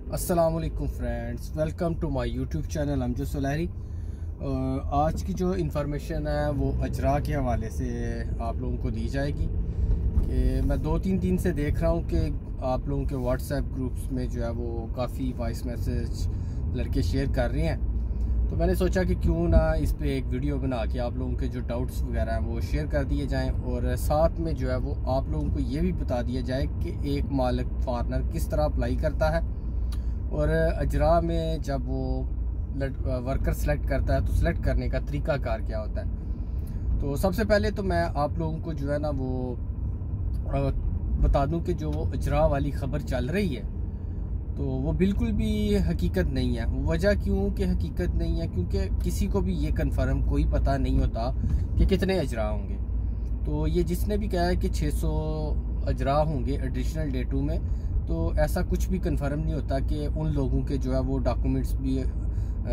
अस्सलामुअलैकुम friends, welcome to my YouTube channel Amjad Sulehri. आज की जो इन्फॉर्मेशन है वो अजरा के हवाले से आप लोगों को दी जाएगी कि मैं 2-3 दिन से देख रहा हूँ कि आप लोगों के व्हाट्सएप ग्रुप्स में जो है वो काफ़ी वॉइस मैसेज लड़के शेयर कर रहे हैं। तो मैंने सोचा कि क्यों ना इस पे एक वीडियो बना के आप लोगों के जो डाउट्स वगैरह हैं वो शेयर कर दिए जाएं और साथ में जो है वो आप लोगों को ये भी बता दिया जाए कि एक मालिक फार्नर किस तरह अप्लाई करता है और अजरा में जब वो वर्कर सेलेक्ट करता है तो सेलेक्ट करने का तरीक़ाकार क्या होता है। तो सबसे पहले तो मैं आप लोगों को जो है ना वो बता दूं कि जो वो अजरा वाली ख़बर चल रही है तो वो बिल्कुल भी हकीकत नहीं है। वजह क्यों कि हकीकत नहीं है, क्योंकि किसी को भी ये कंफर्म कोई पता नहीं होता कि कितने अजरा होंगे। तो ये जिसने भी कहा है कि 600 अजरा होंगे एडिशनल डे 2 में, तो ऐसा कुछ भी कंफर्म नहीं होता कि उन लोगों के जो है वो डॉक्यूमेंट्स भी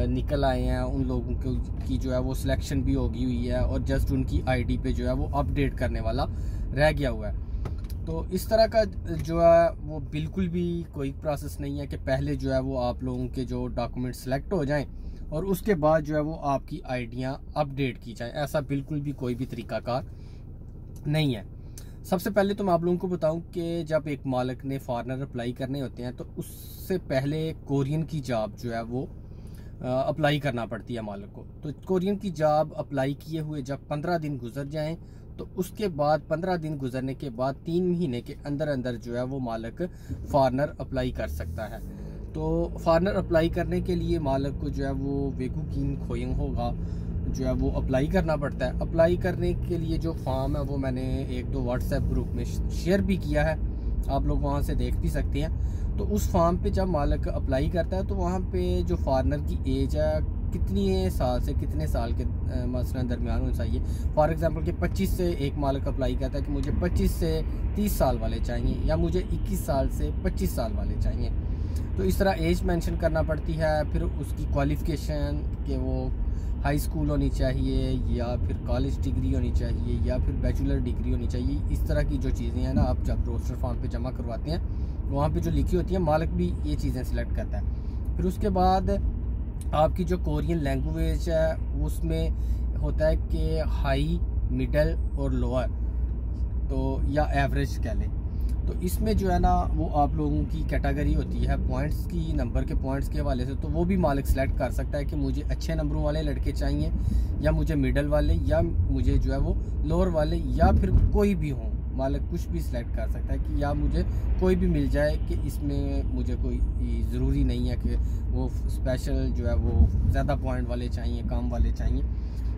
निकल आए हैं, उन लोगों की जो है वो सिलेक्शन भी होगी हुई है और जस्ट उनकी आईडी पे जो है वो अपडेट करने वाला रह गया हुआ है। तो इस तरह का जो है वो बिल्कुल भी कोई प्रोसेस नहीं है कि पहले जो है वो आप लोगों के जो डॉक्यूमेंट सेलेक्ट हो जाएं और उसके बाद जो है वो आपकी आईडियाँ अपडेट की जाएं। ऐसा बिल्कुल भी कोई भी तरीक़ाकार नहीं है। सबसे पहले तो मैं आप लोगों को बताऊं कि जब एक मालिक ने फॉरेनर अप्लाई करने होते हैं तो उससे पहले कोरियन की जॉब जो है वो अप्लाई करना पड़ती है मालिक को। तो कोरियन की जॉब अप्लाई किए हुए जब 15 दिन गुजर जाएं तो उसके बाद 15 दिन गुजरने के बाद 3 महीने के अंदर अंदर जो है वो मालिक फॉरेनर अप्लाई कर सकता है। तो फॉरेनर अप्लाई करने के लिए मालिक को जो है वो वेगुकिन खोयंग होगा जो है वो अप्लाई करना पड़ता है। अप्लाई करने के लिए जो फॉर्म है वो मैंने 1-2 व्हाट्सएप ग्रुप में शेयर भी किया है, आप लोग वहाँ से देख भी सकते हैं। तो उस फॉर्म पे जब मालिक अप्लाई करता है तो वहाँ पे जो फॉरेनर की एज है कितनी साल से कितने साल के मसलन दरमियान होना चाहिए। फॉर एग्जांपल कि 25 से एक मालिक अप्लाई करता है कि मुझे 25 से 30 साल वाले चाहिए या मुझे 21 साल से 25 साल वाले चाहिए। तो इस तरह एज मेंशन करना पड़ती है। फिर उसकी क्वालिफ़िकेशन कि वो हाई स्कूल होनी चाहिए या फिर कॉलेज डिग्री होनी चाहिए या फिर बैचलर डिग्री होनी चाहिए। इस तरह की जो चीज़ें हैं ना, आप जब रोस्टर फॉर्म पे जमा करवाते हैं वहाँ पे जो लिखी होती है मालिक भी ये चीज़ें सिलेक्ट करता है। फिर उसके बाद आपकी जो कोरियन लैंग्वेज है उसमें होता है कि हाई, मिडल और लोअर, तो या एवरेज कह लें। तो इसमें जो है ना वो आप लोगों की कैटेगरी होती है पॉइंट्स की, नंबर के पॉइंट्स के हवाले से। तो वो भी मालिक सेलेक्ट कर सकता है कि मुझे अच्छे नंबरों वाले लड़के चाहिए या मुझे मिडल वाले या मुझे जो है वो लोअर वाले या फिर कोई भी हो। मालिक कुछ भी सिलेक्ट कर सकता है कि या मुझे कोई भी मिल जाए कि इसमें मुझे कोई ज़रूरी नहीं है कि वो स्पेशल जो है वो ज़्यादा पॉइंट वाले चाहिए, कम वाले चाहिए।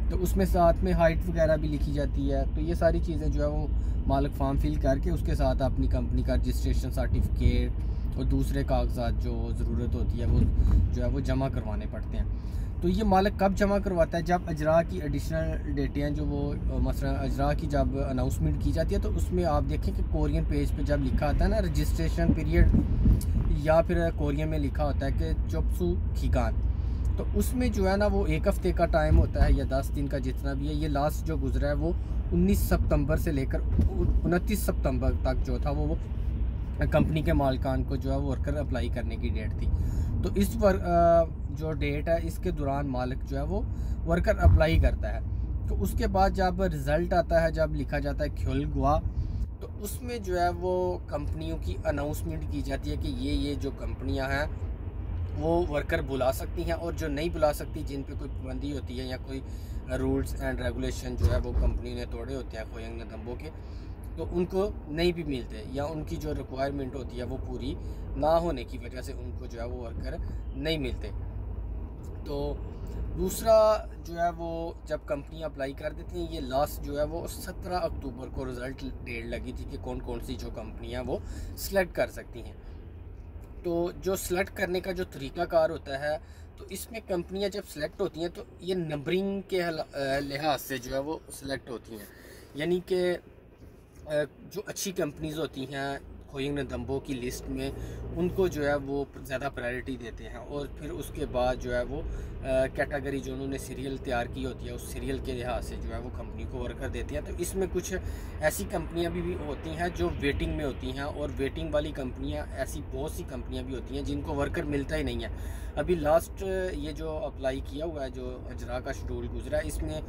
तो उसमें साथ में हाइट वगैरह भी लिखी जाती है। तो ये सारी चीज़ें जो है वो मालिक फॉर्म फिल करके उसके साथ अपनी कंपनी का रजिस्ट्रेशन सर्टिफिकेट और दूसरे कागजात जो ज़रूरत होती है वो जो है वो जमा करवाने पड़ते हैं। तो ये मालिक कब जमा करवाता है? जब अजरा की एडिशनल डेटें हैं जो वो मसलन अजरा की जब अनाउंसमेंट की जाती है तो उसमें आप देखें कि कोरियन पेज पे जब लिखा आता है ना रजिस्ट्रेशन पीरियड, या फिर कोरियन में लिखा होता है कि चोप्सू खिगान, तो उसमें जो है ना वो 1 हफ्ते का टाइम होता है या 10 दिन का जितना भी है। ये लास्ट जो गुजरा है वो 19 सितंबर से लेकर 29 सितंबर तक जो था वो कंपनी के मालिकान को जो है वो वर्कर अप्लाई करने की डेट थी। तो इस जो डेट है इसके दौरान मालिक जो है वो वर्कर अप्लाई करता है। तो उसके बाद जब रिज़ल्ट आता है, जब लिखा जाता है ख्योल गुआ, तो उसमें जो है वो कंपनियों की अनाउंसमेंट की जाती है कि ये जो कंपनियां हैं वो वर्कर बुला सकती हैं और जो नहीं बुला सकती, जिन पे कोई पाबंदी होती है या कोई रूल्स एंड रेगुलेशन जो है वो कंपनी ने तोड़े होते हैं खोयंग नदम्बो के, तो उनको नहीं भी मिलते या उनकी जो रिक्वायरमेंट होती है वो पूरी ना होने की वजह से उनको जो है वो वर्कर नहीं मिलते। तो दूसरा जो है वो जब कंपनी अप्लाई कर देती हैं, ये लास्ट जो है वो 17 अक्टूबर को रिज़ल्ट डेट लगी थी कि कौन कौन सी जो कंपनियां वो सिलेक्ट कर सकती हैं। तो जो सिलेक्ट करने का जो तरीक़ाकार होता है, तो इसमें कंपनियां जब सिलेक्ट होती हैं तो ये नंबरिंग के लिहाज से जो है वो सिलेक्ट होती हैं। यानी कि जो अच्छी कंपनीज़ होती हैं खोइंग नदम्बो की लिस्ट में उनको जो है वो ज़्यादा प्रायोरिटी देते हैं, और फिर उसके बाद जो है वो कैटेगरी जो उन्होंने सीरियल तैयार की होती है उस सीरियल के लिहाज से जो है वो कंपनी को वर्कर देते हैं। तो इसमें कुछ ऐसी कंपनियां भी होती हैं जो वेटिंग में होती हैं, और वेटिंग वाली कंपनियां ऐसी बहुत सी कंपनियां भी होती हैं जिनको वर्कर मिलता ही नहीं है। अभी लास्ट ये जो अप्लाई किया हुआ है, जो अजरा का शेड्यूल गुजरा है, इसमें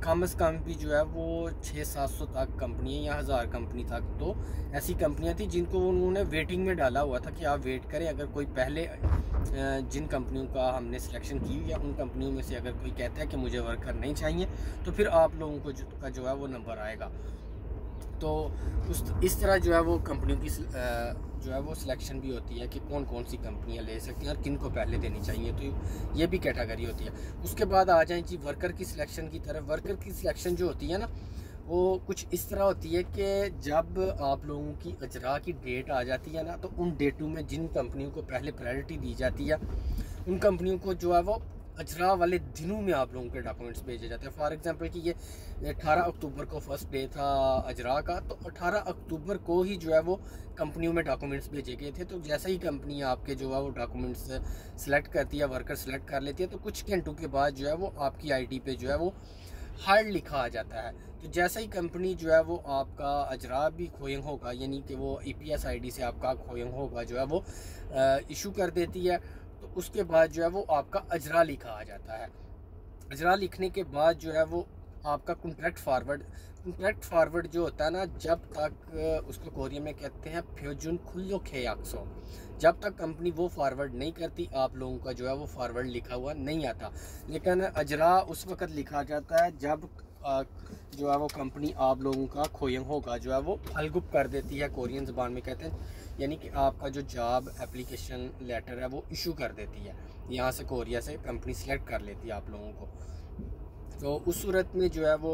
कम से कम भी जो है वो 600-700 तक कंपनियाँ या 1000 कंपनी तक तो ऐसी कंपनियां थी जिनको उन्होंने वेटिंग में डाला हुआ था कि आप वेट करें। अगर कोई पहले जिन कंपनियों का हमने सिलेक्शन की या उन कंपनियों में से अगर कोई कहता है कि मुझे वर्कर नहीं चाहिए, तो फिर आप लोगों को जो है वो नंबर आएगा। तो इस तरह जो है वो कंपनियों की जो है वो सिलेक्शन भी होती है कि कौन कौन सी कंपनियां ले सकती हैं और किन को पहले देनी चाहिए। तो ये भी कैटेगरी होती है। उसके बाद आ जाएं जी वर्कर की सिलेक्शन की तरफ। वर्कर की सिलेक्शन जो होती है ना, वो कुछ इस तरह होती है कि जब आप लोगों की अजरा की डेट आ जाती है ना, तो उन डेटों में जिन कंपनियों को पहले प्रायोरिटी दी जाती है उन कंपनियों को जो है वो अजरा वाले दिनों में आप लोगों के डॉक्यूमेंट्स भेजे जाते हैं। फॉर एग्जांपल कि ये 18 अक्टूबर को फर्स्ट डे था अजरा का, तो 18 अक्टूबर को ही जो है वो कंपनियों में डॉक्यूमेंट्स भेजे गए थे। तो जैसा ही कंपनी आपके जो है वो डॉक्यूमेंट्स सेलेक्ट करती है, वर्कर सेलेक्ट कर लेती है, तो कुछ घंटों के बाद जो है वो आपकी आईडी पे जो है वो हार्ड लिखा आ जाता है। तो जैसा ही कंपनी जो है वो आपका अजरा भी खोइंग होगा, यानी कि वो EPS ID से आपका खोइंग होगा जो है वो इशू कर देती है, तो उसके बाद जो है वो आपका अजरा लिखा आ जाता है। अजरा लिखने के बाद जो है वो आपका कॉन्ट्रैक्ट फॉरवर्ड जो होता है ना, जब तक उसको कोरिया में कहते हैं फ्यूजन खुल्लो खेयाक्सो, जब तक कंपनी वो फॉरवर्ड नहीं करती आप लोगों का जो है वो फॉरवर्ड लिखा हुआ नहीं आता। लेकिन अजरा उस वक़्त लिखा जाता है जब जो है वो कंपनी आप लोगों का खोइंग होगा जो है वो फलगुप कर देती है, कोरियन ज़बान में कहते हैं, यानी कि आपका जो जॉब एप्लीकेशन लेटर है वो इशू कर देती है। यहाँ से कोरिया से कंपनी सेलेक्ट कर लेती है आप लोगों को। तो उस सूरत में जो है वो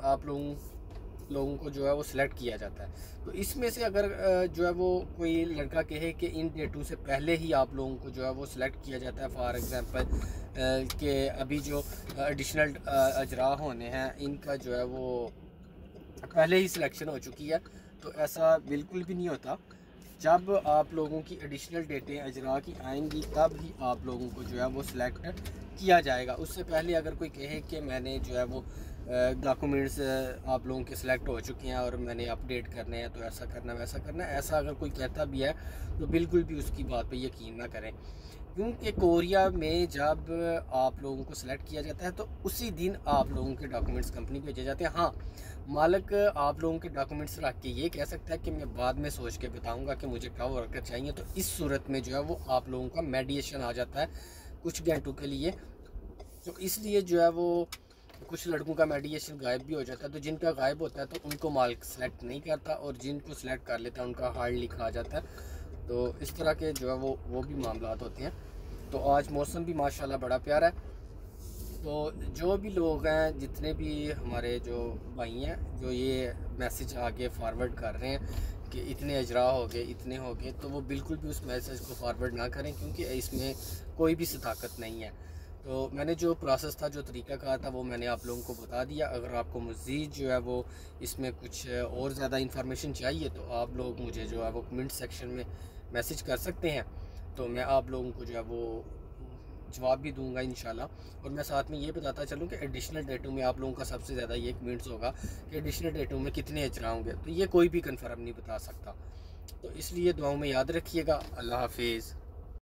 आप लोगों को जो है वो सिलेक्ट किया जाता है। तो इसमें से अगर जो है वो कोई लड़का कहे कि इन डेटों से पहले ही आप लोगों को जो है वो सिलेक्ट किया जाता है, फॉर एग्जांपल कि अभी जो एडिशनल अजरा होने हैं इनका जो है वो पहले ही सिलेक्शन हो चुकी है, तो ऐसा बिल्कुल भी नहीं होता। जब आप लोगों की एडिशनल डेटें अजरा की आएंगी तब ही आप लोगों को जो है वो सिलेक्ट किया जाएगा। उससे पहले अगर कोई कहे कि मैंने जो है वो डॉक्यूमेंट्स आप लोगों के सिलेक्ट हो चुके हैं और मैंने अपडेट करने हैं, तो ऐसा करना वैसा करना, ऐसा अगर कोई कहता भी है तो बिल्कुल भी उसकी बात पे यकीन ना करें, क्योंकि कोरिया में जब आप लोगों को सिलेक्ट किया जाता है तो उसी दिन आप लोगों के डॉक्यूमेंट्स कंपनी को भेजे जाते हैं। हाँ, मालिक आप लोगों के डॉक्यूमेंट्स रख के ये कह सकता है कि मैं बाद में सोच के बताऊंगा कि मुझे कब वर्कर चाहिए, तो इस सूरत में जो है वो आप लोगों का मेडिएशन आ जाता है कुछ घंटों के लिए। तो इसलिए जो है वो कुछ लड़कों का मेडिएशन गायब भी हो जाता है। तो जिनका गायब होता है तो उनको मालिक सेलेक्ट नहीं करता, और जिनको सेलेक्ट कर लेता है उनका हार्ड लिखा आ जाता है। तो इस तरह के जो है वो भी मामलात होते हैं। तो आज मौसम भी माशाल्लाह बड़ा प्यारा है। तो जो भी लोग हैं, जितने भी हमारे जो भाई हैं जो ये मैसेज आगे फॉरवर्ड कर रहे हैं कि इतने अजरा हो गए, इतने हो गए, तो वो बिल्कुल भी उस मैसेज को फॉरवर्ड ना करें, क्योंकि इसमें कोई भी सदाकत नहीं है। तो मैंने जो प्रोसेस था, जो तरीका कहा था, वो मैंने आप लोगों को बता दिया। अगर आपको मज़ीद जो है वो इसमें कुछ और ज़्यादा इन्फॉर्मेशन चाहिए तो आप लोग मुझे जो है वो कमेंट सेक्शन में मैसेज कर सकते हैं, तो मैं आप लोगों को जो है वो जवाब भी दूंगा इंशाल्लाह। और मैं साथ में ये बताता चलूँ कि एडिशनल डेटों में आप लोगों का सबसे ज़्यादा ये कमेंट्स होगा कि एडिशनल डेटों में कितने अजरा होंगे, तो ये कोई भी कंफर्म नहीं बता सकता। तो इसलिए दुआओं में याद रखिएगा। अल्लाह हाफिज़।